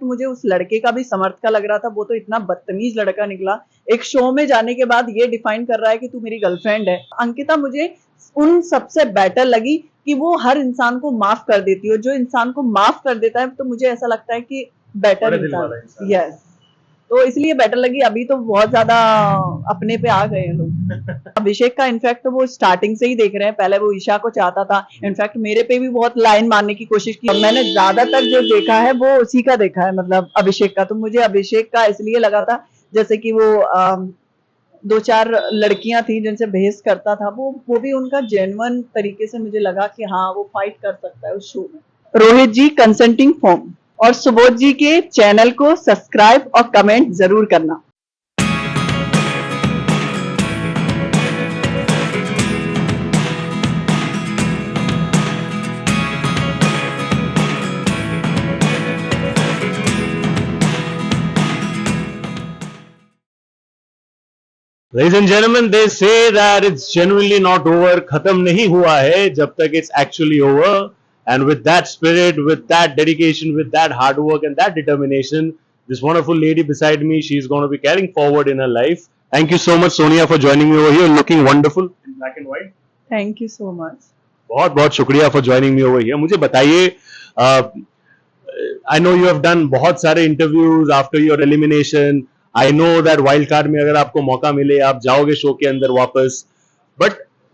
मुझे उस लड़के का भी समर्थ का लग रहा था, वो तो इतना बदतमीज लड़का निकला। एक शो में जाने के बाद ये डिफाइन कर रहा है कि तू मेरी गर्लफ्रेंड है। अंकिता मुझे उन सबसे बेटर लगी कि वो हर इंसान को माफ कर देती है, जो इंसान को माफ कर देता है तो मुझे ऐसा लगता है कि बेटर इंसान। यस, तो इसलिए बेटर लगी। अभी तो बहुत ज्यादा अपने पे आ गए हैं लोग। अभिषेक का इनफैक्ट तो वो स्टार्टिंग से ही देख रहे हैं, पहले वो ईशा को चाहता था, इनफैक्ट मेरे पे भी बहुत लाइन मारने की कोशिश की। मैंने ज्यादातर जो देखा है वो उसी का देखा है, मतलब अभिषेक का। तो मुझे अभिषेक का इसलिए लगा था जैसे कि वो दो चार लड़कियां थी जिनसे बहस करता था, वो भी उनका जेन्युइन तरीके से मुझे लगा कि हाँ वो फाइट कर सकता है उस शो में। रोहित जी कंसेंटिंग फॉर्म, और सुबोध जी के चैनल को सब्सक्राइब और कमेंट जरूर करना। Ladies and gentlemen, they say that it's genuinely not over. खत्म नहीं हुआ है जब तक it's actually over. And with that spirit, with that dedication, with that hard work and that determination, this wonderful lady beside me, she's going to be carrying forward in her life. Thank you so much, Sonia, for joining me over here, looking wonderful in black and white. Thank you so much. बहुत बहुत शुक्रिया for joining me over here. मुझे बताइए, I know you have done बहुत सारे interviews after your elimination. I know that wild card में अगर आपको मौका मिले आप जाओगे शो के अंदर वापस, बट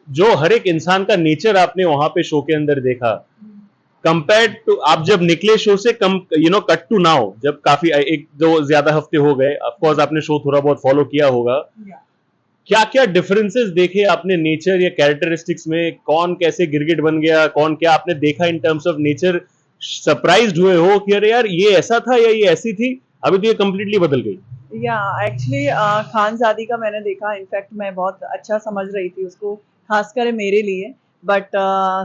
जो हर एक इंसान का नेचर आपने वहां पे शो के अंदर देखा, कंपेयर टू आप जब निकले शो से कम, कट टू नाउ, जब काफी एक दो ज्यादा हफ्ते हो गए, ऑफ कोर्स आपने शो थोड़ा बहुत फॉलो किया होगा, क्या क्या डिफरेंसेस देखे आपने नेचर या कैरेक्टरिस्टिक्स में? कौन कैसे गिरगिट बन गया, कौन क्या आपने देखा in terms of nature? Surprised हुए हो कि अरे यार ये ऐसा था या ये ऐसी थी, अभी तो ये कंप्लीटली बदल गई? या एक्चुअली खानजादी का मैंने देखा, इनफैक्ट मैं बहुत अच्छा समझ रही थी उसको, खासकर मेरे लिए, बट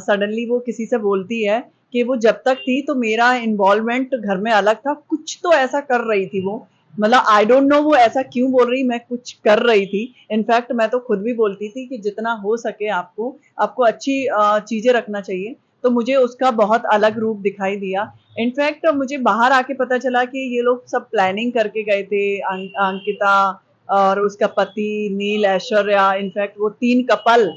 सडनली वो किसी से बोलती है कि वो जब तक थी तो मेरा इन्वॉल्वमेंट घर में अलग था, कुछ तो ऐसा कर रही थी वो, मतलब आई डोंट नो वो ऐसा क्यों बोल रही, मैं कुछ कर रही थी। इनफैक्ट मैं तो खुद भी बोलती थी कि जितना हो सके आपको अच्छी चीजें रखना चाहिए, तो मुझे उसका बहुत अलग रूप दिखाई दिया। इनफैक्ट मुझे बाहर आके पता चला कि ये लोग सब प्लानिंग करके गए थे, अंकिता और उसका पति नील, ऐश्वर्या, इनफैक्ट वो तीन कपल,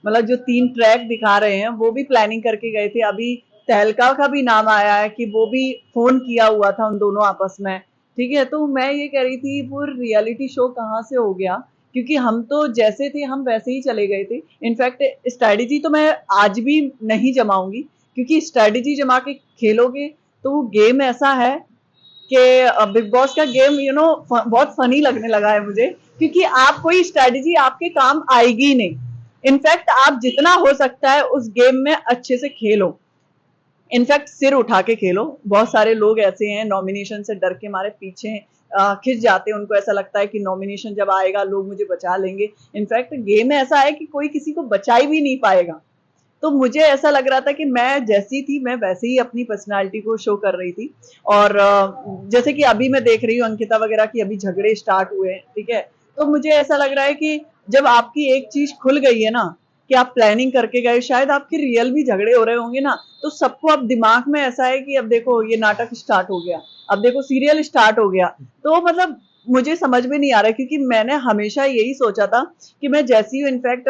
मतलब जो तीन ट्रैक दिखा रहे हैं वो भी प्लानिंग करके गए थे। अभी तहलका का भी नाम आया है कि वो भी फोन किया हुआ था उन दोनों आपस में, ठीक है। तो मैं ये कह रही थी वो रियलिटी शो कहाँ से हो गया, क्योंकि हम तो जैसे थे हम वैसे ही चले गए थे। इनफैक्ट स्ट्रैटेजी तो मैं आज भी नहीं जमाऊंगी, क्योंकि स्ट्रैटेजी जमा के खेलोगे तो वो गेम ऐसा है कि बिग बॉस का गेम बहुत फनी लगने लगा है मुझे, क्योंकि आप कोई स्ट्रैटेजी आपके काम आएगी नहीं। इनफैक्ट आप जितना हो सकता है उस गेम में अच्छे से खेलो, इनफैक्ट सिर उठा के खेलो। बहुत सारे लोग ऐसे हैं नॉमिनेशन से डर के मारे पीछे खिंच जाते हैं, उनको ऐसा लगता है कि नॉमिनेशन जब आएगा लोग मुझे बचा लेंगे। इनफैक्ट गेम ऐसा है कि कोई किसी को बचा ही भी नहीं पाएगा। तो मुझे ऐसा लग रहा था कि मैं जैसी थी मैं वैसे ही अपनी पर्सनालिटी को शो कर रही थी। और जैसे कि अभी मैं देख रही हूँ अंकिता वगैरह की अभी झगड़े स्टार्ट हुए हैं, ठीक है। तो मुझे ऐसा लग रहा है कि जब आपकी एक चीज खुल गई है ना कि आप प्लानिंग करके गए, शायद आपके रियल भी झगड़े हो रहे होंगे ना, तो सबको अब दिमाग में ऐसा है कि अब देखो ये नाटक स्टार्ट हो गया, अब देखो सीरियल स्टार्ट हो गया। तो मतलब मुझे समझ में नहीं आ रहा, क्योंकि मैंने हमेशा यही सोचा था कि मैं जैसी हूँ, इनफैक्ट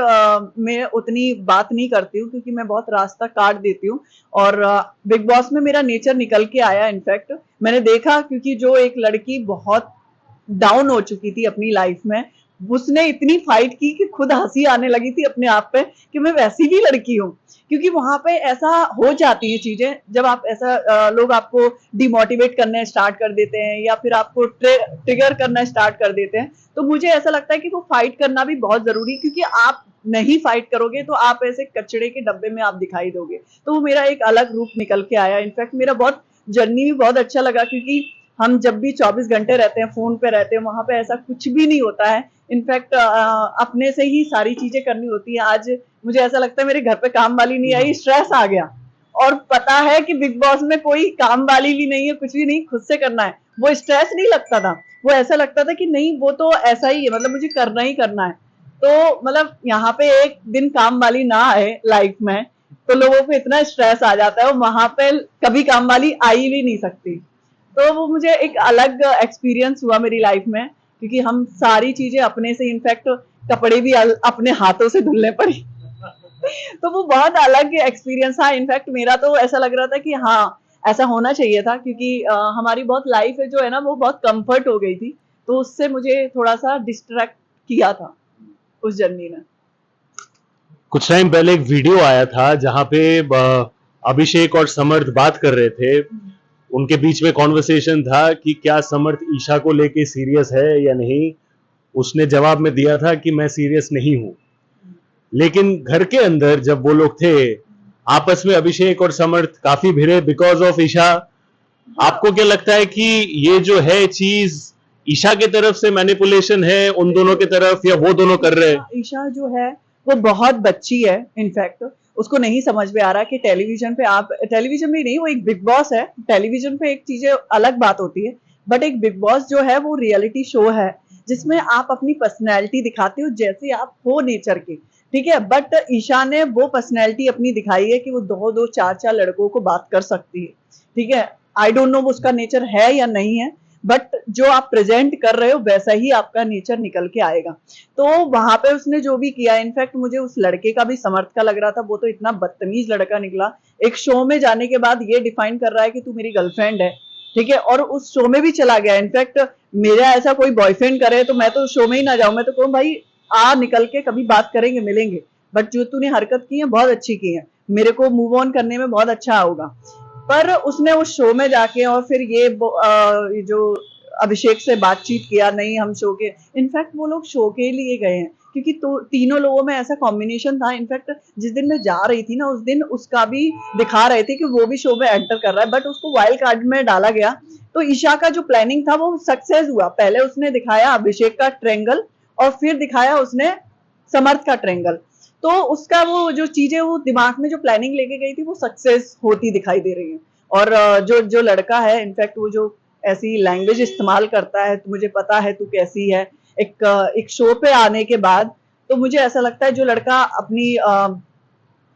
मैं उतनी बात नहीं करती हूँ क्योंकि मैं बहुत रास्ता काट देती हूँ। और बिग बॉस में मेरा नेचर निकल के आया। इनफैक्ट मैंने देखा, क्योंकि जो एक लड़की बहुत डाउन हो चुकी थी अपनी लाइफ में, उसने इतनी फाइट की कि खुद हंसी आने लगी थी अपने आप पे कि मैं वैसी भी लड़की हूँ। क्योंकि वहां पे ऐसा हो जाती है चीजें, जब आप ऐसा लोग आपको डिमोटिवेट करने स्टार्ट कर देते हैं या फिर आपको ट्रिगर करना स्टार्ट कर देते हैं, तो मुझे ऐसा लगता है कि वो फाइट करना भी बहुत जरूरी है, क्योंकि आप नहीं फाइट करोगे तो आप ऐसे कचड़े के डब्बे में आप दिखाई दोगे। तो वो मेरा एक अलग रूप निकल के आया। इनफैक्ट मेरा बहुत जर्नी भी बहुत अच्छा लगा, क्योंकि हम जब भी 24 घंटे रहते हैं फोन पे रहते हैं, वहां पे ऐसा कुछ भी नहीं होता है। इनफैक्ट अपने से ही सारी चीजें करनी होती है। आज मुझे ऐसा लगता है मेरे घर पे काम वाली नहीं आई, स्ट्रेस आ गया, और पता है कि बिग बॉस में कोई काम वाली भी नहीं है, कुछ भी नहीं, खुद से करना है। वो स्ट्रेस नहीं लगता था, वो ऐसा लगता था कि नहीं वो तो ऐसा ही है, मतलब मुझे करना ही करना है। तो मतलब यहाँ पे एक दिन काम वाली ना आए लाइफ में तो लोगों को इतना स्ट्रेस आ जाता है, और वहां पे कभी काम वाली आ ही भी नहीं सकती। तो वो मुझे एक अलग एक्सपीरियंस हुआ मेरी लाइफ में, क्योंकि हम सारी चीजें अपने से, इनफैक्ट कपड़े भी अपने हाथों से धुलने पड़ी। तो वो बहुत अलग एक्सपीरियंस था। इनफैक्ट मेरा तो ऐसा लग रहा था कि हाँ, ऐसा होना चाहिए था, क्योंकि हमारी बहुत लाइफ है जो है ना, वो बहुत कंफर्ट हो गई थी, तो उससे मुझे थोड़ा सा डिस्ट्रैक्ट किया था उस जर्नी ने। कुछ टाइम पहले एक वीडियो आया था जहां पे अभिषेक और समर्थ बात कर रहे थे, उनके बीच में कॉन्वर्सेशन था कि क्या समर्थ ईशा को लेके सीरियस है या नहीं। उसने जवाब में दिया था कि मैं सीरियस नहीं हूं। लेकिन घर के अंदर जब वो लोग थे, आपस में अभिषेक और समर्थ काफी भिड़े बिकॉज ऑफ ईशा। आपको क्या लगता है कि ये जो है चीज ईशा की तरफ से मैनिपुलेशन है उन दोनों की तरफ, या वो दोनों कर रहे हैं? ईशा जो है वो बहुत बच्ची है। इनफैक्ट उसको नहीं समझ में आ रहा कि टेलीविजन पे, आप टेलीविजन में नहीं, वो एक बिग बॉस है। टेलीविजन पे एक चीजें अलग बात होती है, बट एक बिग बॉस जो है वो रियलिटी शो है जिसमें आप अपनी पर्सनैलिटी दिखाते हो जैसे आप हो नेचर के, ठीक है। बट ईशा ने वो पर्सनैलिटी अपनी दिखाई है कि वो दो दो चार चार लड़कों को बात कर सकती है, ठीक है। आई डोंट नो वो उसका नेचर है या नहीं है, बट जो आप प्रेजेंट कर रहे हो वैसा ही आपका नेचर निकल के आएगा। तो वहां पे उसने जो भी किया, इनफैक्ट मुझे उस लड़के का भी समर्थ का लग रहा था, वो तो इतना बदतमीज लड़का निकला। एक शो में जाने के बाद ये डिफाइन कर रहा है कि तू मेरी गर्लफ्रेंड है, ठीक है, और उस शो में भी चला गया। इनफैक्ट मेरा ऐसा कोई बॉयफ्रेंड करे तो मैं तो शो में ही ना जाऊं, मैं तो कहूँ भाई आ निकल के कभी बात करेंगे, मिलेंगे, बट जो तूने हरकत की है बहुत अच्छी की है, मेरे को मूव ऑन करने में बहुत अच्छा होगा। पर उसने उस शो में जाके और फिर ये जो अभिषेक से बातचीत किया, नहीं हम शो के, इनफैक्ट वो लोग शो के लिए गए हैं, क्योंकि तो तीनों लोगों में ऐसा कॉम्बिनेशन था। इनफैक्ट जिस दिन मैं जा रही थी ना, उस दिन उसका भी दिखा रहे थे कि वो भी शो में एंटर कर रहा है, बट उसको वाइल्ड कार्ड में डाला गया। तो ईशा का जो प्लानिंग था वो सक्सेस हुआ। पहले उसने दिखाया अभिषेक का ट्रेंगल और फिर दिखाया उसने समर्थ का ट्रेंगल। तो उसका वो जो चीजें वो दिमाग में जो प्लानिंग लेके गई थी वो सक्सेस होती दिखाई दे रही है। और जो जो लड़का है, इनफैक्ट वो जो ऐसी लैंग्वेज इस्तेमाल करता है, तो मुझे पता है तू कैसी है, एक शो पे आने के बाद, तो मुझे ऐसा लगता है जो लड़का अपनी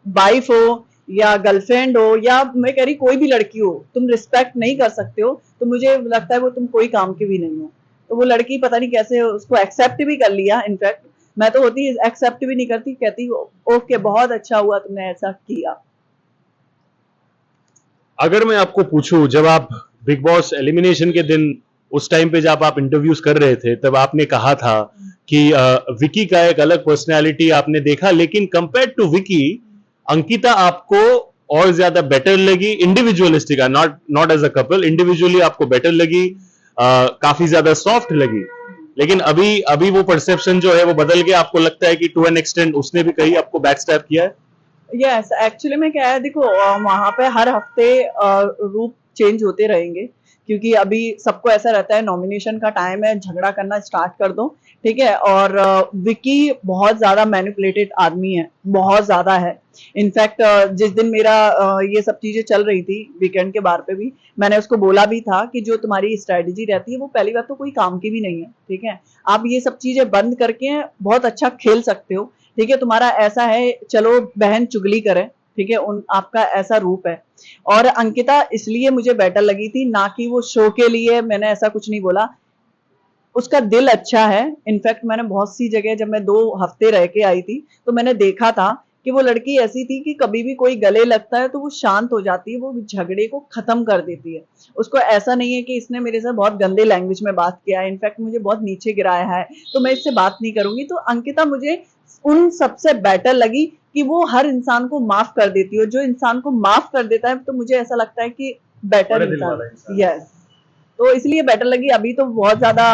वाइफ हो या गर्लफ्रेंड हो, या मैं कह रही कोई भी लड़की हो, तुम रिस्पेक्ट नहीं कर सकते हो, तो मुझे लगता है वो तुम कोई काम की भी नहीं हो। तो वो लड़की पता नहीं कैसे उसको एक्सेप्ट भी कर लिया। इनफैक्ट मैं तो होती एक्सेप्ट भी नहीं करती, कहती ओके बहुत अच्छा हुआ तुमने ऐसा किया। अगर मैं आपको पूछूं, जब आप बिग बॉस एलिमिनेशन के दिन उस टाइम पे जब आप इंटरव्यूज कर रहे थे, तब आपने कहा था कि विकी का एक अलग पर्सनैलिटी आपने देखा, लेकिन कंपेयर टू विकी अंकिता आपको और ज्यादा बेटर लगी individualistic, not as a couple, individually आपको बेटर लगी, काफी ज्यादा सॉफ्ट लगी। लेकिन अभी अभी वो परसेप्शन जो है वो बदल गया, आपको लगता है कि टू एन एक्सटेंट उसने भी कहीं आपको बैकस्टैब किया है? यस, एक्चुअली में क्या है, देखो वहां पे हर हफ्ते रूप चेंज होते रहेंगे, क्योंकि अभी सबको ऐसा रहता है नॉमिनेशन का टाइम है, झगड़ा करना स्टार्ट कर दो, ठीक है। और विकी बहुत ज्यादा मैनिपुलेटेड आदमी है, बहुत ज्यादा है। इनफैक्ट जिस दिन मेरा ये सब चीजें चल रही थी वीकेंड के बार पे भी, मैंने उसको बोला भी था कि जो तुम्हारी स्ट्रेटेजी रहती है वो पहली बात तो कोई काम की भी नहीं है, ठीक है। आप ये सब चीजें बंद करके बहुत अच्छा खेल सकते हो, ठीक है। तुम्हारा ऐसा है, चलो बहन चुगली करें, ठीक है, उन आपका ऐसा रूप है। और अंकिता इसलिए मुझे बेटर लगी थी, ना कि वो शो के लिए, मैंने ऐसा कुछ नहीं बोला। उसका दिल अच्छा है। इनफैक्ट मैंने बहुत सी जगह, जब मैं 2 हफ्ते रह के आई थी, तो मैंने देखा था कि वो लड़की ऐसी थी कि कभी भी कोई गले लगता है तो वो शांत हो जाती है, वो झगड़े को खत्म कर देती है। उसको ऐसा नहीं है कि इसने मेरे से बहुत गंदे लैंग्वेज में बात किया है, इनफैक्ट मुझे बहुत नीचे गिराया है, तो मैं इससे बात नहीं करूंगी। तो अंकिता मुझे उन सबसे बेटर लगी कि वो हर इंसान को माफ कर देती है। जो इंसान को माफ कर देता है तो मुझे ऐसा लगता है कि बेटर इंसान, यस, तो इसलिए बेटर लगी। अभी तो बहुत ज्यादा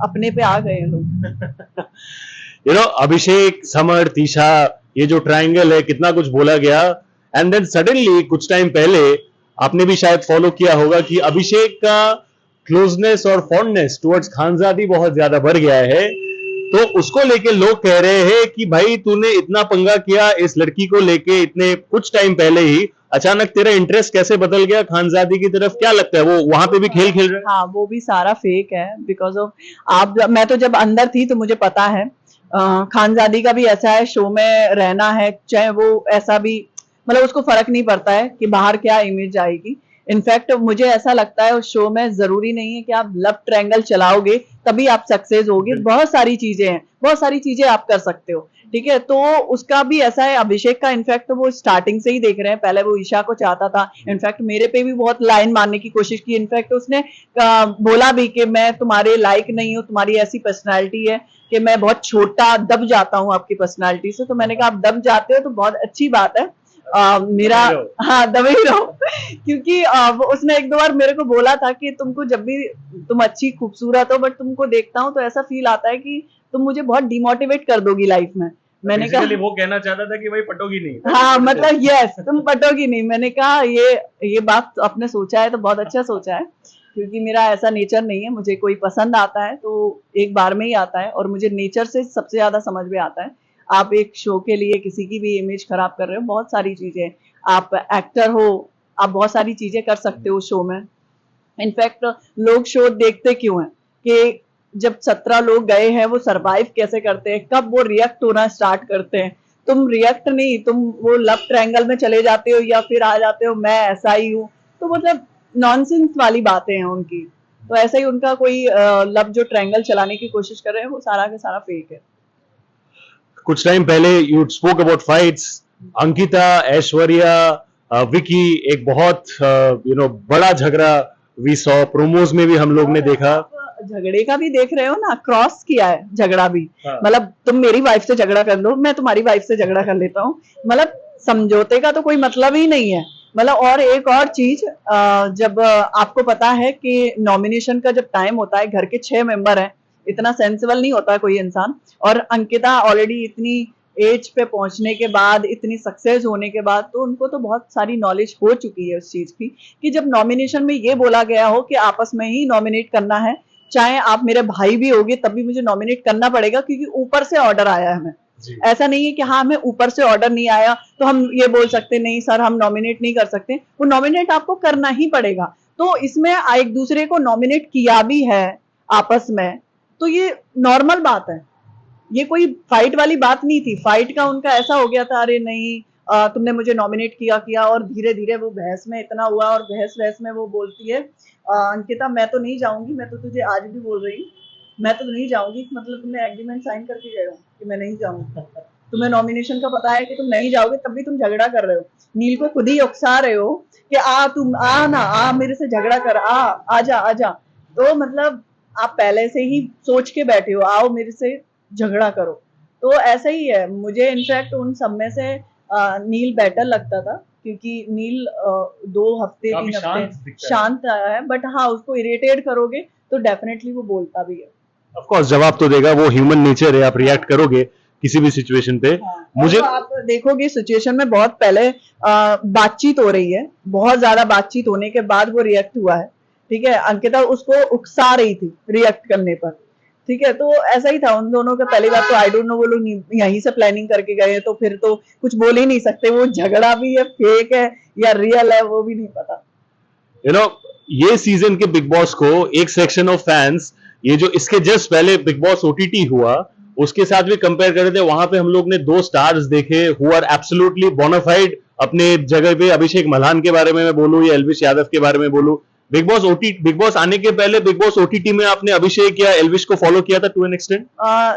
अपने पे आ गए हैं लोग। अभिषेक, समर, तीशा, ये जो ट्रायंगल है, कितना कुछ बोला गया, एंड देन सडनली कुछ टाइम पहले आपने भी शायद फॉलो किया होगा कि अभिषेक का क्लोजनेस और फॉन्डनेस टुवर्ड्स खानजादी बहुत ज्यादा बढ़ गया है। तो उसको लेके लोग कह रहे हैं कि भाई तूने इतना पंगा किया इस लड़की को लेके, इतने कुछ टाइम पहले ही अचानक तेरा इंटरेस्ट कैसे बदल गया खानजादी की तरफ? क्या लगता है, वो वहां पे भी खेल खेल रहे हैं? हाँ, वो भी सारा फेक है, बिकॉज ऑफ आप, मैं तो जब अंदर थी तो मुझे पता है खानजादी का भी ऐसा है, शो में रहना है, चाहे वो ऐसा भी, मतलब उसको फर्क नहीं पड़ता है कि बाहर क्या इमेज आएगी। इनफैक्ट मुझे ऐसा लगता है उस शो में जरूरी नहीं है कि आप लव ट्रायंगल चलाओगे तभी आप सक्सेस होगे, बहुत सारी चीजें हैं, बहुत सारी चीजें आप कर सकते हो, ठीक है। तो उसका भी ऐसा है, अभिषेक का इनफैक्ट तो वो स्टार्टिंग से ही देख रहे हैं, पहले वो ईशा को चाहता था, इनफैक्ट मेरे पे भी बहुत लाइन मारने की कोशिश की, इनफैक्ट उसने बोला भी कि मैं तुम्हारे लायक नहीं हूँ, तुम्हारी ऐसी पर्सनैलिटी है कि मैं बहुत छोटा दब जाता हूँ आपकी पर्सनैलिटी से। तो मैंने कहा आप दब जाते हो तो बहुत अच्छी बात है, मेरा हाँ दबे ही रहो क्योंकि उसने एक दो बार मेरे को बोला था कि तुमको जब भी तुम अच्छी खूबसूरत हो बट तुमको देखता हूँ तो ऐसा फील आता है कि तुम मुझे बहुत डिमोटिवेट कर दोगी लाइफ में। मैंने कहा वो कहना चाहता था कि भाई पटोगी नहीं। हाँ मतलब यस तुम पटोगी नहीं। मैंने कहा ये बात आपने सोचा है तो बहुत अच्छा सोचा है, क्योंकि मेरा ऐसा नेचर नहीं है, मुझे कोई पसंद आता है तो एक बार में ही आता है, और मुझे नेचर से सबसे ज्यादा समझ में आता है। आप एक शो के लिए किसी की भी इमेज खराब कर रहे हो, बहुत सारी चीजें, आप एक्टर हो, आप बहुत सारी चीजें कर सकते हो शो में। इनफैक्ट लोग शो देखते क्यों हैं कि जब 17 लोग गए हैं वो सरवाइव कैसे करते हैं, कब वो रिएक्ट होना स्टार्ट करते हैं। तुम रिएक्ट नहीं, तुम वो लव ट्रायंगल में चले जाते हो या फिर आ जाते हो मैं ऐसा ही हूँ, तो मतलब नॉनसेंस वाली बातें हैं उनकी। तो ऐसा ही उनका कोई लव जो ट्रायंगल चलाने की कोशिश कर रहे हैं वो सारा का सारा फेक है। कुछ टाइम पहले you spoke about fights, Ankita, Aishwarya, Vicky, एक बहुत बड़ा झगड़ा वी सॉ, प्रोमोज में भी हम लोग ने देखा। झगड़े का भी देख रहे हो ना, क्रॉस किया है झगड़ा भी। हाँ। मतलब तुम मेरी वाइफ से झगड़ा कर लो, मैं तुम्हारी वाइफ से झगड़ा कर लेता हूँ, मतलब समझौते का तो कोई मतलब ही नहीं है। मतलब और एक और चीज, जब आपको पता है कि नॉमिनेशन का जब टाइम होता है, घर के 6 मेंबर हैं, इतना सेंसिबल नहीं होता कोई इंसान, और अंकिता ऑलरेडी इतनी एज पे पहुंचने के बाद, इतनी सक्सेस होने के बाद, तो उनको तो बहुत सारी नॉलेज हो चुकी है उस चीज की कि जब नॉमिनेशन में ये बोला गया हो कि आपस में ही नॉमिनेट करना है, चाहे आप मेरे भाई भी होगे तब भी मुझे नॉमिनेट करना पड़ेगा, क्योंकि ऊपर से ऑर्डर आया है हमें। ऐसा नहीं है कि हाँ हमें ऊपर से ऑर्डर नहीं आया तो हम ये बोल सकते नहीं सर हम नॉमिनेट नहीं कर सकते, वो नॉमिनेट आपको करना ही पड़ेगा। तो इसमें एक दूसरे को नॉमिनेट किया भी है आपस में, तो ये नॉर्मल बात है, ये कोई फाइट वाली बात नहीं थी। फाइट का उनका ऐसा हो गया था, अरे नहीं तुमने मुझे नॉमिनेट किया, और धीरे धीरे वो बहस में इतना हुआ, और बहस में वो बोलती है अंकिता मैं तो नहीं जाऊंगी, मैं तो तुझे आज भी बोल रही हूँ मैं तो नहीं जाऊंगी, मतलब तुमने एग्रीमेंट साइन करके गए हो कि मैं नहीं जाऊंगी, तुम्हें नॉमिनेशन का पता है कि तुम नहीं जाओगे तब भी तुम झगड़ा कर रहे हो, नील को खुद ही उकसा रहे हो कि तुम आ मेरे से झगड़ा कर, आजा। तो मतलब आप पहले से ही सोच के बैठे हो, आओ मेरे से झगड़ा करो। तो ऐसा ही है, मुझे इनफैक्ट उन सब में से नील बेटर लगता था, क्योंकि नील 2 हफ्ते 3 हफ्ते शांत आया है, बट हाँ उसको इरिटेट करोगे तो डेफिनेटली वो बोलता भी है। ऑफ कोर्स जवाब तो देगा, वो ह्यूमन नेचर है, आप रिएक्ट करोगे किसी भी सिचुएशन पे। हाँ, मुझे तो आप देखोगे सिचुएशन में बहुत पहले बातचीत हो रही है, बहुत ज्यादा बातचीत होने के बाद वो रिएक्ट हुआ है, ठीक है। अंकिता उसको उकसा रही थी रिएक्ट करने पर, ठीक है। तो ऐसा ही था उन दोनों का। पहली बात तो आई डोंट नो वो लोग यहीं से प्लानिंग करके गए, तो फिर तो कुछ बोल ही नहीं सकते, वो झगड़ा भी है फेक है या रियल है वो भी नहीं पता। ये सीजन के बिग बॉस को एक सेक्शन ऑफ फैंस, ये जो इसके जस्ट पहले बिग बॉस ओटीटी हुआ उसके साथ भी कंपेयर कर रहे थे। वहां पे हम लोग ने 2 स्टार्स देखे हु आर एब्सोल्युटली बोनाफाइड अपने जगह पे। अभिषेक मल्हान के बारे में मैं बोलूं या एल्विश यादव के बारे में बोलूं, बिग बॉस आने के पहले बिग बॉस ओटीटी में आपने अभिषेक या एल्विश को फॉलो किया था टू एन एक्सटेंट?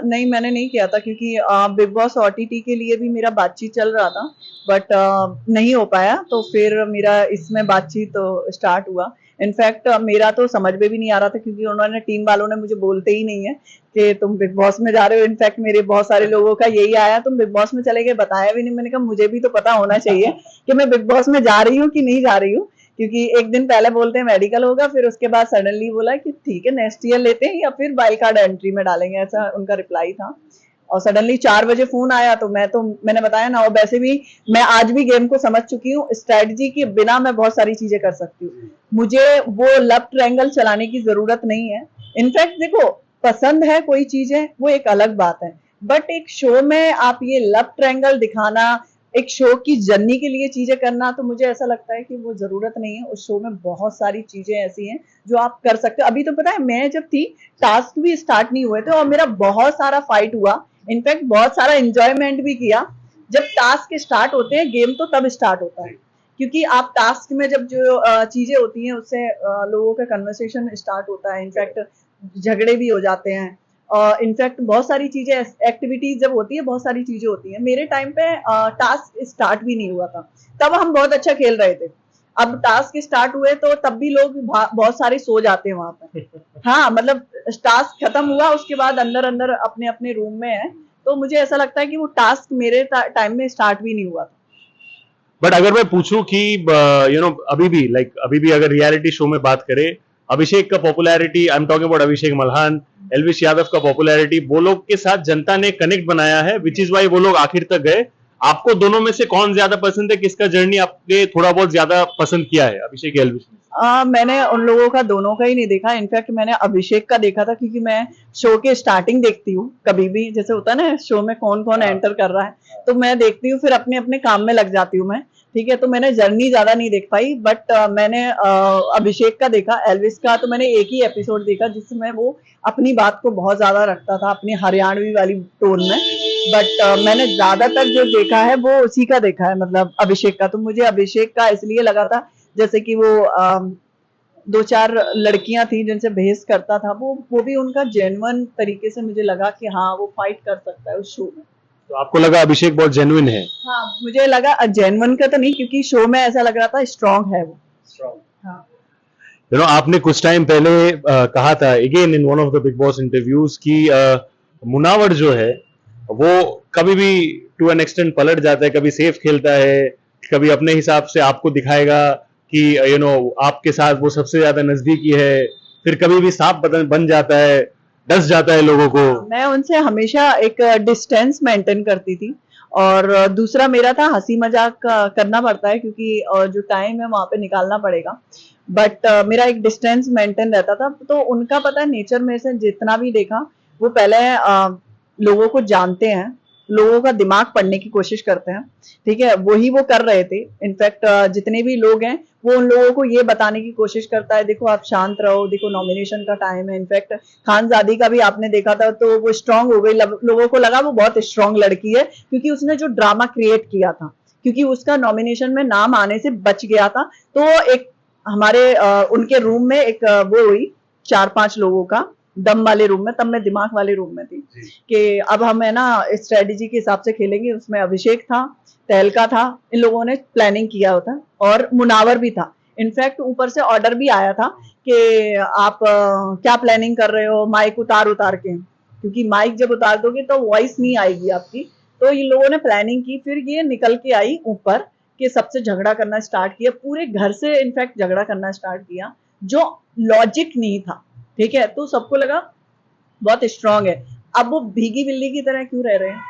नहीं मैंने नहीं किया था, क्योंकि बिग बॉस ओटीटी के लिए भी मेरा बातचीत चल रहा था, बट नहीं हो पाया, तो फिर मेरा इसमें बातचीत स्टार्ट हुआ। इनफैक्ट मेरा तो समझ में भी नहीं आ रहा था, क्योंकि उन्होंने टीम वालों ने मुझे बोलते ही नहीं है कि तुम बिग बॉस में जा रहे हो। इनफैक्ट मेरे बहुत सारे लोगों का यही आया, तुम बिग बॉस में चले गए, बताया भी नहीं। मैंने कहा मुझे भी तो पता होना चाहिए कि मैं बिग बॉस में जा रही हूँ कि नहीं जा रही हूँ, क्योंकि एक दिन पहले बोलते हैं मेडिकल होगा, फिर उसके बाद सडनली बोला कि ठीक है नेक्स्ट ईयर लेते हैं या फिर वाइल्ड कार्ड एंट्री में डालेंगे, ऐसा उनका रिप्लाई था। और सडनली 4 बजे फोन आया, तो मैंने बताया ना, और वैसे भी मैं आज भी गेम को समझ चुकी हूँ, स्ट्रेटजी के बिना मैं बहुत सारी चीजें कर सकती हूँ, मुझे वो लव ट्रायंगल चलाने की जरूरत नहीं है। इनफैक्ट देखो पसंद है कोई चीजें वो एक अलग बात है, बट एक शो में आप ये लव ट्रायंगल दिखाना, एक शो की जर्नी के लिए चीजें करना, तो मुझे ऐसा लगता है कि वो जरूरत नहीं है। उस शो में बहुत सारी चीजें ऐसी हैं जो आप कर सकते हो। अभी तो पता है मैं जब थी टास्क भी स्टार्ट नहीं हुए थे और मेरा बहुत सारा फाइट हुआ, इनफैक्ट बहुत सारा एंजॉयमेंट भी किया। जब टास्क स्टार्ट होते हैं गेम तो तब स्टार्ट होता है, क्योंकि आप टास्क में जब जो चीजें होती हैं उससे लोगों का कन्वर्सेशन स्टार्ट होता है, इनफैक्ट झगड़े भी हो जाते हैं, इनफैक्ट बहुत सारी चीजें, एक्टिविटीज जब होती है बहुत सारी चीजें होती है। मेरे टाइम पे टास्क स्टार्ट भी नहीं हुआ था, तब हम बहुत अच्छा खेल रहे थे। अब टास्क स्टार्ट हुए तो तब भी लोग बहुत सारे सो जाते हैं वहां पे। हाँ, मतलब टास्क खत्म हुआ उसके बाद अंदर अंदर अपने अपने रूम में है, तो मुझे ऐसा लगता है कि वो टास्क मेरे टाइम में स्टार्ट भी नहीं हुआ था। बट अगर मैं पूछूं कि अभी भी अभी भी अगर रियलिटी शो में बात करें, अभिषेक का popularity, I am talking about Abhishek Malhan, Elvish Yadav का पॉपुलैरिटी, वो लोग के साथ जनता ने कनेक्ट बनाया है, विच इज वाई वो लोग आखिर तक गए। आपको दोनों में से कौन ज्यादा पसंद है, किसका जर्नी आपने थोड़ा बहुत ज्यादा पसंद किया है, अभिषेक या एलविश ने? मैंने उन लोगों का दोनों का ही नहीं देखा, इनफैक्ट मैंने अभिषेक का देखा था, क्योंकि मैं शो के स्टार्टिंग देखती हूँ, कभी भी जैसे होता है ना शो में कौन कौन एंटर कर रहा है, तो मैं देखती हूँ, फिर अपने अपने काम में लग जाती हूँ मैं। ठीक है, तो मैंने जर्नी ज्यादा नहीं देख पाई, बट मैंने अभिषेक का देखा। एल्विस का तो मैंने एक ही एपिसोड देखा जिसमें वो अपनी बात को बहुत ज्यादा रखता था, अपनी हरियाणवी वाली टोन में, बट मैंने ज्यादातर जो देखा है वो उसी का देखा है, मतलब अभिषेक का। तो मुझे अभिषेक का इसलिए लगा था, जैसे कि वो दो चार लड़कियां थी जिनसे बहस करता था, वो भी उनका जेन्युइन तरीके से मुझे लगा कि हाँ वो फाइट कर सकता है उस शो में। तो आपको लगा अभिषेक बहुत जेन्युइन है? हाँ, मुझे लगा जेन्युइन का तो नहीं, क्योंकि शो में ऐसा लग रहा था स्ट्रांग है वो। स्ट्रांग, हाँ। आपने कुछ टाइम पहले कहा था again in one of the big boss interviews कि मुनावर जो है वो कभी भी टू एन एक्सटेंट पलट जाता है, कभी सेफ खेलता है, कभी अपने हिसाब से आपको दिखाएगा कि आपके साथ वो सबसे ज्यादा नजदीकी है, फिर कभी भी सांप बन जाता है, डस जाता है लोगों को। मैं उनसे हमेशा एक डिस्टेंस मेंटेन करती थी, और दूसरा मेरा था हंसी मजाक करना पड़ता है, क्योंकि जो टाइम है वहां पे निकालना पड़ेगा, बट मेरा एक डिस्टेंस मेंटेन रहता था। तो उनका पता है नेचर में से जितना भी देखा, वो पहले लोगों को जानते हैं, लोगों का दिमाग पढ़ने की कोशिश करते हैं। ठीक है, वही वो कर रहे थे। इनफैक्ट जितने भी लोग हैं वो उन लोगों को ये बताने की कोशिश करता है, देखो आप शांत रहो, देखो नॉमिनेशन का टाइम है। इनफैक्ट खानजादी का भी आपने देखा था, तो वो स्ट्रांग हो गई, लोगों को लगा वो बहुत स्ट्रांग लड़की है, क्योंकि उसने जो ड्रामा क्रिएट किया था, क्योंकि उसका नॉमिनेशन में नाम आने से बच गया था। तो एक हमारे उनके रूम में एक वो हुई 4-5 लोगों का दम वाले रूम में, तब मैं दिमाग वाले रूम में थी, कि अब हम है ना स्ट्रेटेजी के हिसाब से खेलेंगे। उसमें अभिषेक था, तहलका था, इन लोगों ने प्लानिंग किया होता, और मुनावर भी था। इनफैक्ट ऊपर से ऑर्डर भी आया था कि आप क्या प्लानिंग कर रहे हो, माइक उतार के, क्योंकि माइक जब उतार दोगे तो वॉइस नहीं आएगी आपकी। तो इन लोगों ने प्लानिंग की, फिर ये निकल के आई ऊपर कि सबसे झगड़ा करना स्टार्ट किया, पूरे घर से इनफैक्ट झगड़ा करना स्टार्ट किया, जो लॉजिक नहीं था। ठीक है, तो सबको लगा बहुत स्ट्रांग है। अब वो भीगी बिल्ली की तरह क्यों रह रहे हैं?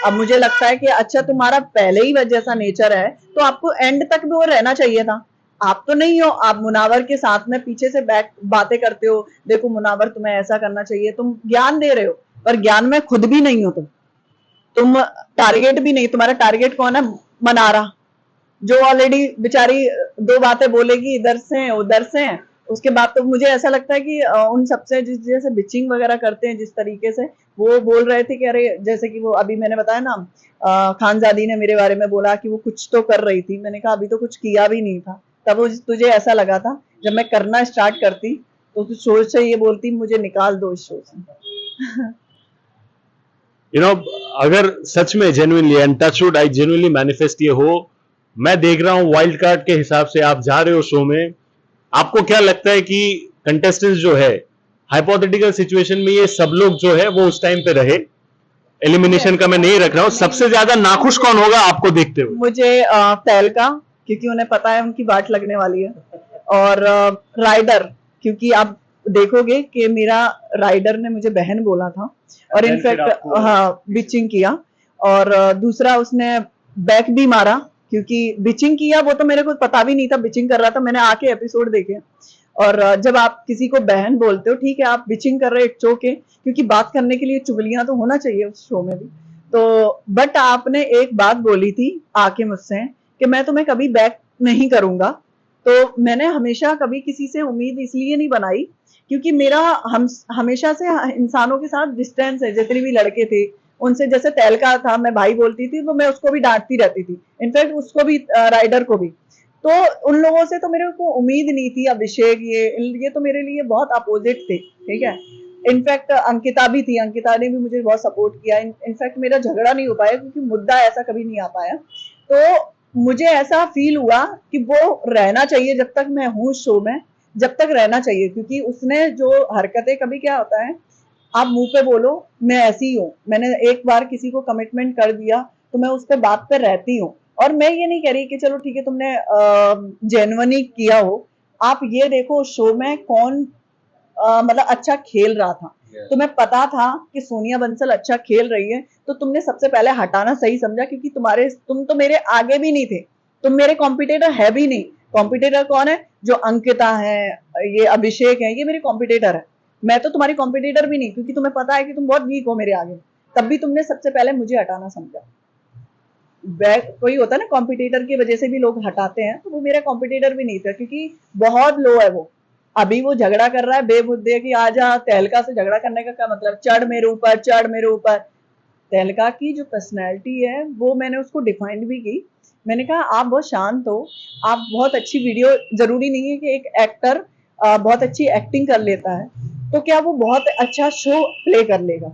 अब मुझे लगता है कि अच्छा तुम्हारा पहले ही जैसा नेचर है, तो आपको एंड तक भी वो रहना चाहिए था। आप तो नहीं हो, आप मुनावर के साथ में पीछे से बैक बातें करते हो, देखो मुनावर तुम्हें ऐसा करना चाहिए, तुम ज्ञान दे रहे हो, पर ज्ञान में खुद भी नहीं हो तुम टारगेट भी नहीं। तुम्हारा टारगेट कौन है? मनारा, जो ऑलरेडी बेचारी दो बातें बोलेगी, इधर से उधर से। उसके बाद तो मुझे ऐसा लगता है कि उन सबसे जिस जैसे बिचिंग वगैरह करते हैं, जिस तरीके से वो बोल रहे थे कि अरे, जैसे कि वो अभी मैंने बताया ना, खानजादी ने मेरे बारे में बोला कि वो कुछ तो कर रही थी, मैंने कहा अभी तो कुछ किया भी नहीं था। तब तुझे ऐसा लगा था, जब मैं करना स्टार्ट करती तो तू शो से ये बोलती मुझे निकाल दो इस शो से। अगर सच में genuinely and touch would I genuinely manifest ये हो, मैं देख रहा हूं वाइल्ड कार्ड के हिसाब से आप जा रहे हो शो में, आपको क्या लगता है कि कंटेस्टेंट्स जो है हाइपोथेटिकल सिचुएशन में ये सब लोग जो है वो उस टाइम पे रहे, एलिमिनेशन का मैं नहीं रख रहा हूं, सबसे ज्यादा नाखुश कौन होगा आपको देखते हुए? मुझे तहलका, क्योंकि उन्हें पता है उनकी बाट लगने वाली है, और राइडर, क्योंकि आप देखोगे कि मेरा राइडर ने मुझे बहन बोला था, और इनफैक्ट हाँ बिचिंग किया, और दूसरा उसने बैक भी मारा, क्योंकि बिचिंग किया वो तो मेरे को पता भी नहीं था बिचिंग कर रहा था, मैंने आके एपिसोड देखे। और जब आप किसी को बहन बोलते हो, ठीक है आप बिचिंग कर रहे, इट्स ओके, क्योंकि बात करने के लिए चुगलियां तो होना चाहिए उस शो में भी। तो बट आपने एक बात बोली थी आके मुझसे कि मैं तुम्हें कभी बैक नहीं करूंगा, तो मैंने हमेशा कभी किसी से उम्मीद इसलिए नहीं बनाई, क्योंकि मेरा हम हमेशा से इंसानों के साथ डिस्टेंस है, जितने भी लड़के थे उनसे, जैसे तहलका था, मैं भाई बोलती थी तो मैं उसको भी डांटती रहती थी, इनफैक्ट उसको भी, राइडर को भी। तो उन लोगों से तो मेरे को उम्मीद नहीं थी। अभिषेक, ये तो मेरे लिए बहुत अपोजिट थे, ठीक है। इनफैक्ट अंकिता भी थी, अंकिता ने भी मुझे बहुत सपोर्ट किया। इनफैक्ट मेरा झगड़ा नहीं हो पाया क्योंकि मुद्दा ऐसा कभी नहीं आ पाया। तो मुझे ऐसा फील हुआ कि वो रहना चाहिए जब तक मैं हूँ शो में, जब तक रहना चाहिए, क्योंकि उसने जो हरकतें, कभी क्या होता है आप मुंह पे बोलो मैं ऐसी हूँ, मैंने एक बार किसी को कमिटमेंट कर दिया तो मैं उस पे बात पे रहती हूँ। और मैं ये नहीं कह रही कि चलो ठीक है तुमने जेन्युइनली किया हो, आप ये देखो शो में कौन मतलब अच्छा खेल रहा था। तुम्हें पता था कि सोनिया बंसल अच्छा खेल रही है, तो तुमने सबसे पहले हटाना सही समझा, क्योंकि तुम तो मेरे आगे भी नहीं थे, तुम मेरे कॉम्पिटिटर है भी नहीं। कॉम्पिटिटर कौन है? जो अंकिता है, ये अभिषेक है, ये मेरे कॉम्पिटिटर है। मैं तो तुम्हारी कॉम्पिटिटर भी नहीं, क्योंकि तुम्हें पता है कि तुम बहुत वीक हो मेरे आगे। तब भी तुमने सबसे पहले मुझे हटाना समझा। कोई होता है ना कॉम्पिटिटर की वजह से भी लोग हटाते हैं, तो वो मेरा कॉम्पिटिटर भी नहीं था, क्योंकि बहुत लो है वो। अभी वो झगड़ा कर रहा है बेमुद्दे की, आजा तहलका से झगड़ा करने का क्या मतलब, चढ़ मेरे ऊपर, चढ़ मेरे ऊपर। तहलका की जो पर्सनैलिटी है वो मैंने उसको डिफाइन भी की। मैंने कहा आप बहुत शांत हो, आप बहुत अच्छी वीडियो, जरूरी नहीं है कि एक एक्टर बहुत अच्छी एक्टिंग कर लेता है तो क्या वो बहुत अच्छा शो प्ले कर लेगा।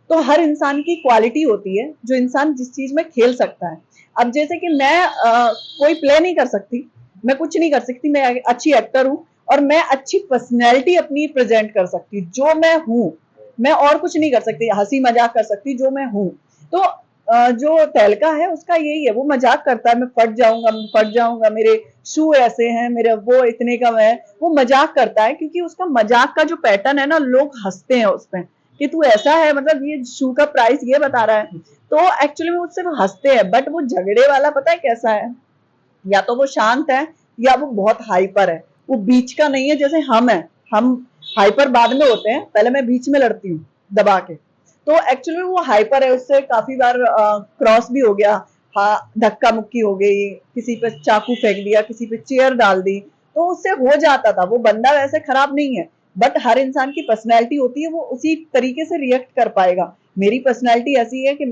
तो हर इंसान की क्वालिटी होती है, जो इंसान जिस चीज में खेल सकता है। अब जैसे कि मैं कोई प्ले नहीं कर सकती, मैं कुछ नहीं कर सकती, मैं अच्छी एक्टर हूँ और मैं अच्छी पर्सनैलिटी अपनी प्रेजेंट कर सकती, जो मैं हूँ। मैं और कुछ नहीं कर सकती, हंसी मजाक कर सकती जो मैं हूँ। तो जो तहलका है उसका यही है, वो मजाक करता है, मैं फट जाऊंगा, मैं फट जाऊंगा, मेरे शू ऐसे हैं, मेरे वो इतने कम है। वो मजाक करता है क्योंकि उसका मजाक का जो पैटर्न है ना, लोग हंसते हैं उस पर कि तू ऐसा है, मतलब ये शू का प्राइस ये बता रहा है। तो एक्चुअली में उससे वो हंसते हैं, बट वो झगड़े वाला पता है कैसा है, या तो वो शांत है या वो बहुत हाइपर है। वो बीच का नहीं है जैसे हम है। हम हाइपर बाद में होते हैं, पहले मैं बीच में लड़ती हूँ दबा के। तो एक्चुअली वो हाइपर है, उससे काफी बार क्रॉस भी हो गया। हाँ, धक्का मुक्की हो गई, किसी पे चाकू फेंक दिया, किसी पे चेयर डाल दी, तो उससे हो जाता था। वो बंदा वैसे खराब नहीं है, बट हर इंसान की पर्सनैलिटी होती है, वो उसी तरीके से रिएक्ट कर पाएगा। मेरी पर्सनैलिटी ऐसी है कि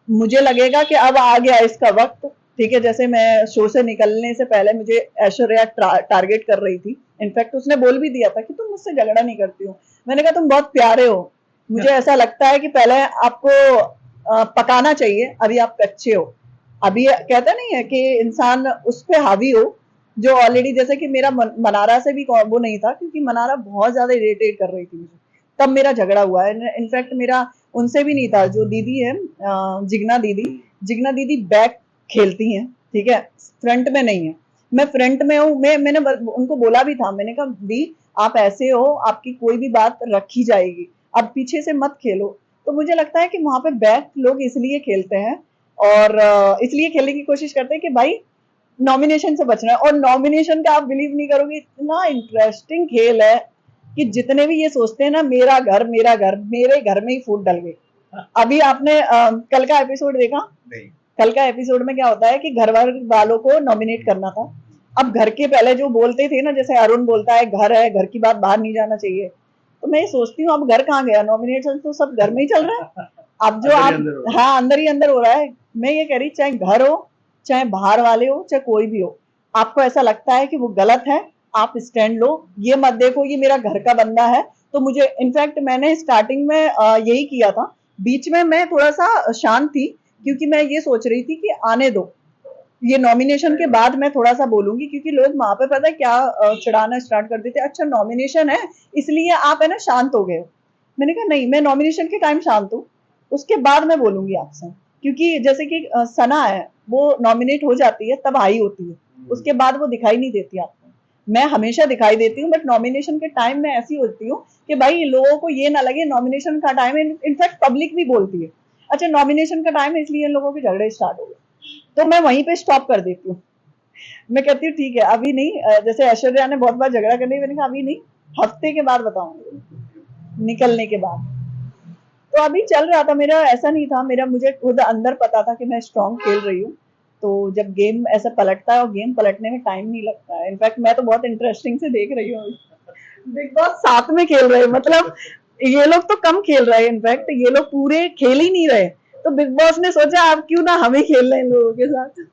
मुझे लगेगा कि अब आ गया इसका वक्त, ठीक है। जैसे मैं शो से निकलने से पहले मुझे ऐश्वर्या टारगेट कर रही थी। इनफैक्ट उसने बोल भी दिया था कि तुम मुझसे झगड़ा नहीं करती हो। मैंने कहा तुम बहुत प्यारे हो, मुझे ऐसा लगता है कि पहले आपको पकाना चाहिए, अभी आप कच्चे हो। अभी कहते नहीं है कि इंसान उस पर हावी हो जो ऑलरेडी, जैसे कि मेरा मनारा से भी वो नहीं था, क्योंकि मनारा बहुत ज्यादा इरिटेट कर रही थी मुझे, तब मेरा झगड़ा हुआ है। इनफैक्ट मेरा उनसे भी नहीं था। जो दीदी है जिग्ना दीदी, जिग्ना दीदी बैक खेलती हैं, ठीक है, फ्रंट में नहीं है। मैं फ्रंट में हूँ। मैंने उनको बोला भी था, मैंने कहा दी आप ऐसे हो, आपकी कोई भी बात रखी जाएगी, अब पीछे से मत खेलो। तो मुझे लगता है कि वहां पे बैक लोग इसलिए खेलते हैं और इसलिए खेलने की कोशिश करते हैं कि भाई नॉमिनेशन से बचना है। और नॉमिनेशन का आप बिलीव नहीं करोगे, इतना इंटरेस्टिंग खेल है कि जितने भी ये सोचते हैं ना मेरा घर मेरा घर, मेरे घर में ही फूट डल गई। अभी आपने कल का एपिसोड देखा? नहीं। कल का एपिसोड में क्या होता है कि घर वालों को नॉमिनेट करना था। अब घर के पहले जो बोलते थे ना, जैसे अरुण बोलता है घर है, घर की बात बाहर नहीं जाना चाहिए, तो मैं ये सोचती हूँ अब घर कहाँ गया, नॉमिनेशन तो सब घर में ही चल रहा है। अब जो आप, हाँ अंदर ही अंदर हो रहा है। मैं ये कह रही, चाहे घर हो, चाहे बाहर वाले हो, चाहे कोई भी हो, आपको ऐसा लगता है कि वो गलत है, आप स्टैंड लो। ये मत देखो ये मेरा घर का बंदा है। तो मुझे इनफैक्ट मैंने स्टार्टिंग में यही किया था। बीच में मैं थोड़ा सा शांत थी, क्योंकि मैं ये सोच रही थी कि आने दो, ये नॉमिनेशन के बाद मैं थोड़ा सा बोलूंगी, क्योंकि लोग वहां पे पता है क्या चिढ़ाना स्टार्ट कर देते, अच्छा नॉमिनेशन है इसलिए आप है ना शांत हो गए। मैंने कहा नहीं, मैं नॉमिनेशन के टाइम शांत हूँ, उसके बाद मैं बोलूंगी आपसे। क्योंकि जैसे कि सना है, वो नॉमिनेट हो जाती है तब हाई होती है, उसके बाद वो दिखाई नहीं देती आपको। मैं हमेशा दिखाई देती हूँ, बट नॉमिनेशन के टाइम में ऐसी होती हूँ कि भाई लोगों को ये ना लगे नॉमिनेशन का टाइम है। इनफैक्ट पब्लिक भी बोलती है अच्छा नॉमिनेशन का टाइम है इसलिए इन लोगों के झगड़े स्टार्ट हो गए, तो मैं वहीं पे स्टॉप कर देती हूँ। मैं कहती हूँ ठीक है अभी नहीं, जैसे ऐश्वर्या ने बहुत बार झगड़ा करने, मैंने कहा अभी नहीं, हफ्ते के बाद बताऊंगी, निकलने के बाद। तो अभी चल रहा था मेरा, ऐसा नहीं था मेरा, मुझे खुद अंदर पता था कि मैं स्ट्रांग खेल रही हूँ। तो जब गेम ऐसा पलटता है, और गेम पलटने में टाइम नहीं लगता है, इनफैक्ट मैं तो बहुत इंटरेस्टिंग से देख रही हूँ। बिग बॉस साथ में खेल रहे हैं, मतलब ये लोग तो कम खेल रहे हैं, इनफैक्ट ये लोग पूरे खेल ही नहीं रहे, तो बिग बॉस ने सोचा आप क्यों ना हम ही खेल रहे हैं इन लोगों के साथ।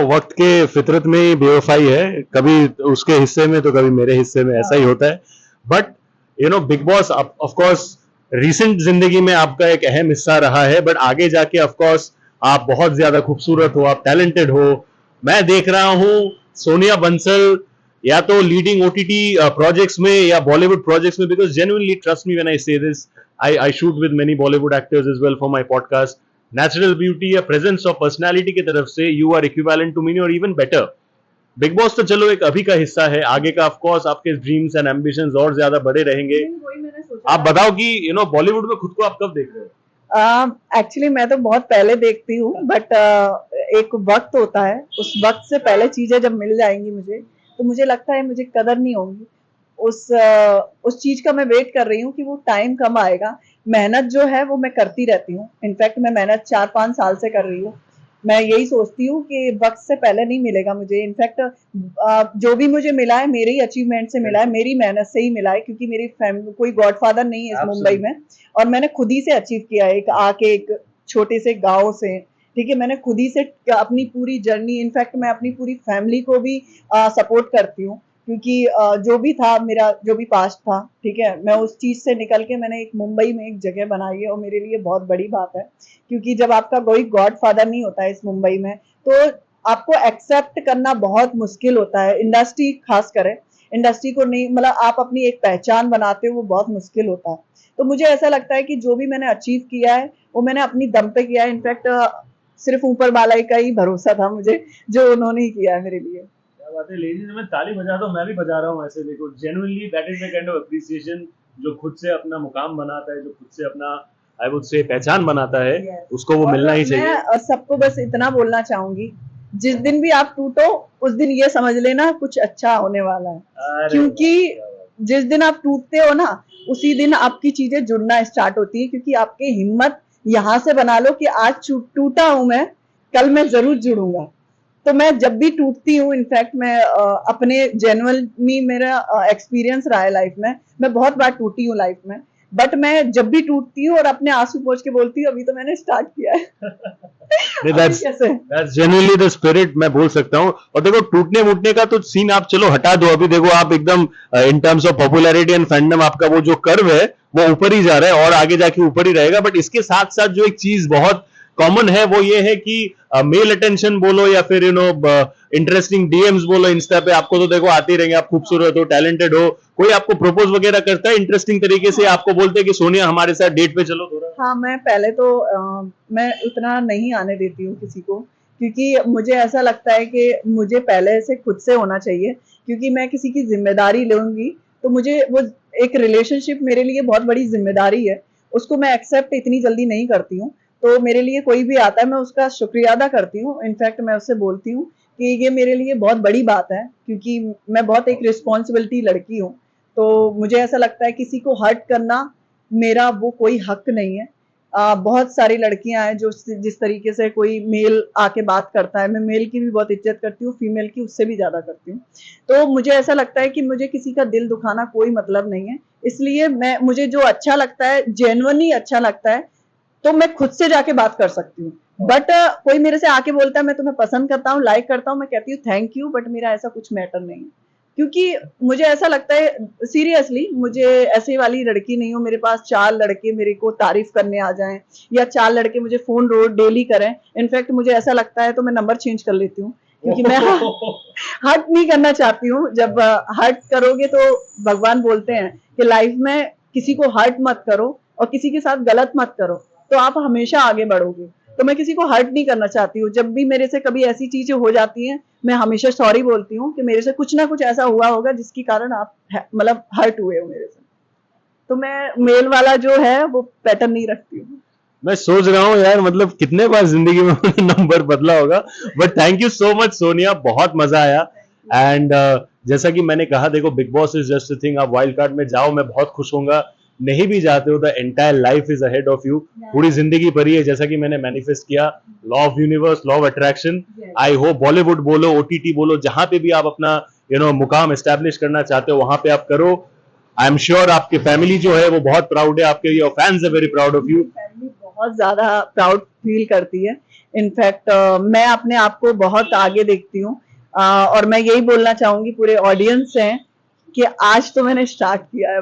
वक्त के फितरत में ही बेवफाई है, कभी उसके हिस्से में तो कभी मेरे हिस्से में, ऐसा ही होता है। But big boss of course recent जिंदगी में आपका एक अहम हिस्सा रहा है, बट आगे जाके ऑफ कोर्स आप बहुत ज्यादा खूबसूरत हो, आप टैलेंटेड हो। मैं देख रहा हूँ सोनिया बंसल या तो लीडिंग ओटीटी प्रोजेक्ट्स में या बॉलीवुड प्रोजेक्ट्स में, because genuinely trust me when I say this, I shoot with many Bollywood actors as well for my podcast. Natural beauty या प्रेजेंस ऑफ पर्सनालिटी की तरफ से you are equivalent to me और even better. Big boss तो चलो एक अभी का हिस्सा है, आगे का ऑफ कोर्स आपके ड्रीम्स एंड एम्बिशंस और ज्यादा बड़े रहेंगे। वही मैंने सोचा आप बताओ कि बॉलीवुड में खुद को आप कब देख रहे हो? एक्चुअली मैं तो बहुत पहले देखती हूँ, बट एक वक्त होता है, उस वक्त से पहले चीजें जब मिल जाएंगी मुझे, तो मुझे लगता है मुझे कदर नहीं होगी उस चीज का। मैं वेट कर रही हूँ कि वो टाइम कब आएगा। मेहनत जो है वो मैं करती रहती हूँ, इनफैक्ट मैं मेहनत 4-5 साल से कर रही हूँ। मैं यही सोचती हूँ कि वक्त से पहले नहीं मिलेगा मुझे। इनफैक्ट जो भी मुझे मिला है मेरे ही अचीवमेंट से मिला है, मेरी मेहनत से ही मिला है, क्योंकि मेरी फैमिली कोई गॉडफादर नहीं है इस मुंबई में, और मैंने खुद ही से अचीव किया है, एक छोटे से गांव से। ठीक है, मैंने खुद ही से अपनी पूरी जर्नी, इनफैक्ट मैं अपनी पूरी फैमिली को भी सपोर्ट करती हूँ, क्योंकि जो भी था मेरा, जो भी पास्ट था, ठीक है, मैं उस चीज से निकल के मैंने एक मुंबई में एक जगह बनाई है, और मेरे लिए बहुत बड़ी बात है। क्योंकि जब आपका कोई गॉड फादर नहीं होता है इस मुंबई में, तो आपको एक्सेप्ट करना बहुत मुश्किल होता है। इंडस्ट्री खास करे, इंडस्ट्री को नहीं, मतलब आप अपनी एक पहचान बनाते हो, वो बहुत मुश्किल होता है। तो मुझे ऐसा लगता है कि जो भी मैंने अचीव किया है वो मैंने अपनी दम पे किया है। इनफैक्ट सिर्फ ऊपर वाला का ही भरोसा था मुझे, जो उन्होंने ही किया है मेरे लिए। बात है, लेडीज में ताली बजा दो, मैं भी बजा रहा हूँ ऐसे। देखो genuinely that is the kind of appreciation जो खुद से अपना मुकाम बनाता है, जो खुद से अपना आई वुड से पहचान बनाता है, उसको वो मिलना ही चाहिए। मैं सबको बस इतना बोलना चाहूंगी, जिस दिन भी आप टूटो उस दिन ये समझ लेना कुछ अच्छा होने वाला है, क्योंकि जिस दिन आप टूटते हो ना, उसी दिन आपकी चीजें जुड़ना स्टार्ट होती है। क्योंकि आपकी हिम्मत यहाँ से बना लो कि आज टूटा हूं मैं, कल मैं जरूर जुड़ूंगा। तो मैं जब भी टूटती हूँ, इनफैक्ट मैं अपने जेन्युइनली मेरा एक्सपीरियंस रहा है लाइफ में, मैं बहुत बार टूटी हूँ लाइफ में, बट मैं जब भी टूटती हूँ और अपने आंसू पोंछ के बोलती हूँ अभी तो मैंने स्टार्ट किया है। that's genuinely the spirit, मैं बोल सकता हूँ। और देखो टूटने वूटने का तो सीन आप चलो हटा दो, अभी देखो आप एकदम in terms of popularity and fandom आपका वो जो कर्व है वो ऊपर ही जा रहा है और आगे जाके ऊपर ही रहेगा। बट इसके साथ साथ जो एक चीज बहुत कॉमन है वो ये है कि मेल अटेंशन बोलो या फिर इंटरेस्टिंग डीएम्स बोलो इंस्टा पे, आपको तो देखो आते ही रहेंगे। आप खूबसूरत हो, टैलेंटेड हो, कोई आपको प्रपोज वगैरह करता है इंटरेस्टिंग तरीके से, आपको बोलते हैं कि सोनिया हमारे साथ डेट पे चलो थोड़ा? हाँ, मैं पहले तो मैं उतना नहीं आने देती हूँ किसी को, क्योंकि मुझे ऐसा लगता है कि मुझे पहले से खुद से होना चाहिए। क्योंकि मैं किसी की जिम्मेदारी लूंगी तो मुझे वो एक रिलेशनशिप मेरे लिए बहुत बड़ी जिम्मेदारी है, उसको मैं एक्सेप्ट इतनी जल्दी नहीं करती हूँ। तो मेरे लिए कोई भी आता है मैं उसका शुक्रिया अदा करती हूँ। इनफैक्ट मैं उससे बोलती हूँ कि ये मेरे लिए बहुत बड़ी बात है, क्योंकि मैं बहुत एक रिस्पॉन्सिबिलिटी लड़की हूँ। तो मुझे ऐसा लगता है किसी को हर्ट करना मेरा वो कोई हक नहीं है। बहुत सारी लड़कियां हैं जो जिस तरीके से कोई मेल आके बात करता है, मैं मेल की भी बहुत इज्जत करती हूँ, फीमेल की उससे भी ज्यादा करती हूँ। तो मुझे ऐसा लगता है कि मुझे किसी का दिल दुखाना कोई मतलब नहीं है, इसलिए मुझे जो अच्छा लगता है, जेन्युइनली अच्छा लगता है, तो मैं खुद से जाके बात कर सकती हूँ। बट कोई मेरे से आके बोलता है मैं तुम्हें पसंद करता हूँ, लाइक करता हूँ, मैं कहती हूँ थैंक यू, बट मेरा ऐसा कुछ मैटर नहीं है। क्योंकि मुझे ऐसा लगता है सीरियसली, मुझे ऐसे वाली लड़की नहीं हूँ मेरे पास 4 लड़के मेरे को तारीफ करने आ जाएं या 4 लड़के मुझे फोन रोज डेली करें। इनफैक्ट मुझे ऐसा लगता है तो मैं नंबर चेंज कर लेती हूँ, क्योंकि मैं हर्ट नहीं करना चाहती हूँ। जब हर्ट करोगे तो भगवान बोलते हैं कि लाइफ में किसी को हर्ट मत करो और किसी के साथ गलत मत करो, तो आप हमेशा आगे बढ़ोगे। तो मैं किसी को हर्ट नहीं करना चाहती हूँ। जब भी मेरे से कभी ऐसी चीजें हो जाती हैं, मैं हमेशा सॉरी बोलती हूँ कि मेरे से कुछ ना कुछ ऐसा हुआ होगा जिसके कारण आप मतलब हर्ट हुए हो मेरे से। तो मैं मेल वाला जो है वो पैटर्न नहीं रखती हूँ। मैं सोच रहा हूँ यार, मतलब कितने बार जिंदगी में नंबर बदला होगा। But thank you so much Sonia, बहुत मजा आया। एंड जैसा कि मैंने कहा, देखो big boss is just a thing, आप वाइल्ड कार्ड में जाओ, मैं बहुत खुश होऊंगा। नहीं भी जाते हो the entire life is ahead of you, पूरी जिंदगी भरी है। जैसा कि मैंने मैनिफेस्ट किया, law of universe, law of attraction. I hope Bollywood बोलो, ओटीटी बोलो, जहां पे भी आप अपना मुकाम एस्टैब्लिश करना चाहते हो वहां पे आप करो। आई एम श्योर आपकी फैमिली जो है वो बहुत प्राउड है आपके, your fans are very proud of you. Family बहुत ज्यादा प्राउड फील करती है। इनफैक्ट मैं अपने आप को बहुत आगे देखती हूँ, और मैं यही बोलना चाहूंगी पूरे ऑडियंस से कि आज तो मैंने स्टार्ट किया है,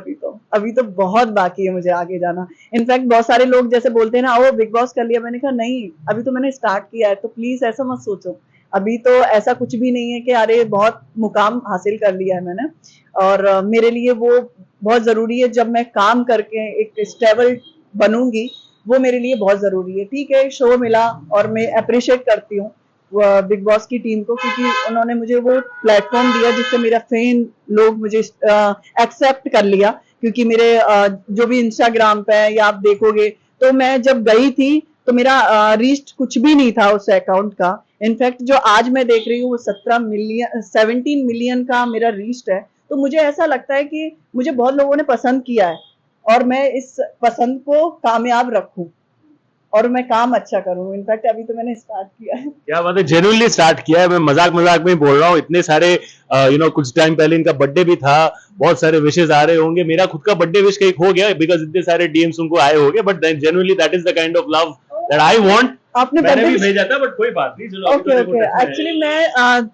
अभी तो बहुत बाकी है मुझे आगे जाना। इनफैक्ट बहुत सारे लोग जैसे बोलते हैं ना, ओ बिग बॉस कर लिया, मैंने कहा नहीं, अभी तो मैंने स्टार्ट किया है, तो प्लीज ऐसा मत सोचो। अभी तो ऐसा कुछ भी नहीं है कि अरे बहुत मुकाम हासिल कर लिया है मैंने। और मेरे लिए वो बहुत जरूरी है, जब मैं काम करके एक स्टेबल बनूंगी, वो मेरे लिए बहुत जरूरी है। ठीक है, शो मिला और मैं अप्रिशिएट करती हूँ बिग बॉस की टीम को, क्योंकि उन्होंने मुझे वो प्लेटफॉर्म दिया जिससे मेरा फैन लोग मुझे एक्सेप्ट कर लिया। क्योंकि मेरे जो भी इंस्टाग्राम पे है या आप देखोगे, तो मैं जब गई थी तो मेरा रीच कुछ भी नहीं था उस अकाउंट का। इनफैक्ट जो आज मैं देख रही हूँ वो 17 मिलियन का मेरा रीच है। तो मुझे ऐसा लगता है कि मुझे बहुत लोगों ने पसंद किया है, और मैं इस पसंद को कामयाब रखूं और मैं काम अच्छा करूं। इनफैक्ट अभी तो मैंने स्टार्ट किया है। क्या बात है, जेन्युइनली स्टार्ट किया है। मैं मजाक मजाक में ही बोल रहा हूँ, इतने सारे कुछ टाइम पहले इनका बर्थडे भी था, बहुत सारे विशेष आ रहे होंगे। मेरा खुद का बर्थडे विश कहीं हो गया बिकॉज इतने सारे डीएम्स उनको आए होंगे, but genuinely that is the kind of love that I want. आपने मैंने भी birthday- भेजा था, बट कोई बात नहीं, चलो अभी ओके तो देखो ओके, touch में है। एक्चुअली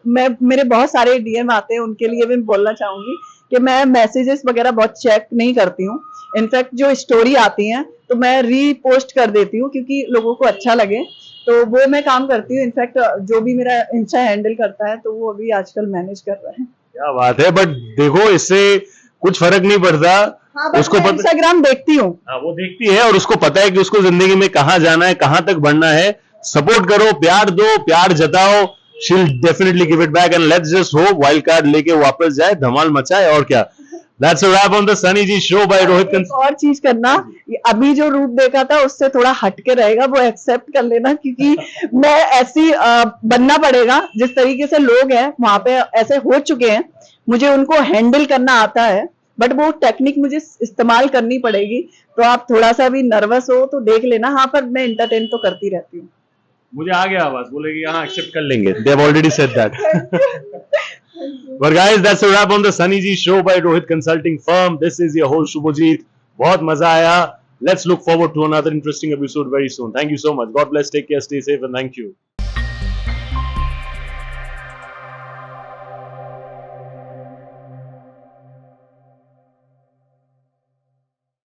मैं मेरे बहुत सारे डीएम आते हैं, उनके लिए भी बोलना चाहूंगी कि मैं मैसेजेस वगैरह बहुत चेक नहीं करती हूँ। इनफैक्ट जो स्टोरी आती हैं तो मैं रीपोस्ट कर देती हूँ, क्योंकि लोगों को अच्छा लगे, तो वो मैं काम करती हूँ। इनफैक्ट जो भी मेरा इंस्टा हैंडल करता है तो वो अभी आजकल मैनेज कर रहा है। क्या बात है, बट देखो इससे कुछ फर्क नहीं पड़ता। हाँ, बस उसको मैं पता, इंस्टाग्राम देखती हूँ। हाँ, वो देखती है और उसको पता है कि उसको जिंदगी में कहाँ जाना है, कहाँ तक बढ़ना है। सपोर्ट करो, प्यार दो, प्यार जताओ, she'll definitely give it back and let's just hope wild card लेके वापस जाए, धमाल मचाए, और क्या। That's a wrap on the Sunny ji show by Rohit एक और चीज करना, अभी जो रूट देखा था उससे थोड़ा हटके रहेगा, वो एक्सेप्ट कर लेना, क्योंकि मैं ऐसी बनना पड़ेगा। जिस तरीके से लोग हैं वहां पे ऐसे हो चुके हैं, मुझे उनको हैंडल करना आता है, बट वो टेक्निक मुझे इस्तेमाल करनी पड़ेगी। तो आप थोड़ा सा भी नर्वस हो तो देख लेना। हाँ, पर मैं एंटरटेन तो करती रहती हूँ। मुझे आ गया आवाज, बोलेगी हाँ एक्सेप्ट कर लेंगे, they have already said that. But guys, that's a wrap on the Sunny G show by Rohit Consulting Firm. This is your host Shubhajit. बहुत मजा आया. Let's look forward to another interesting episode very soon. Thank you so much. God bless. Take care. Stay safe and thank you.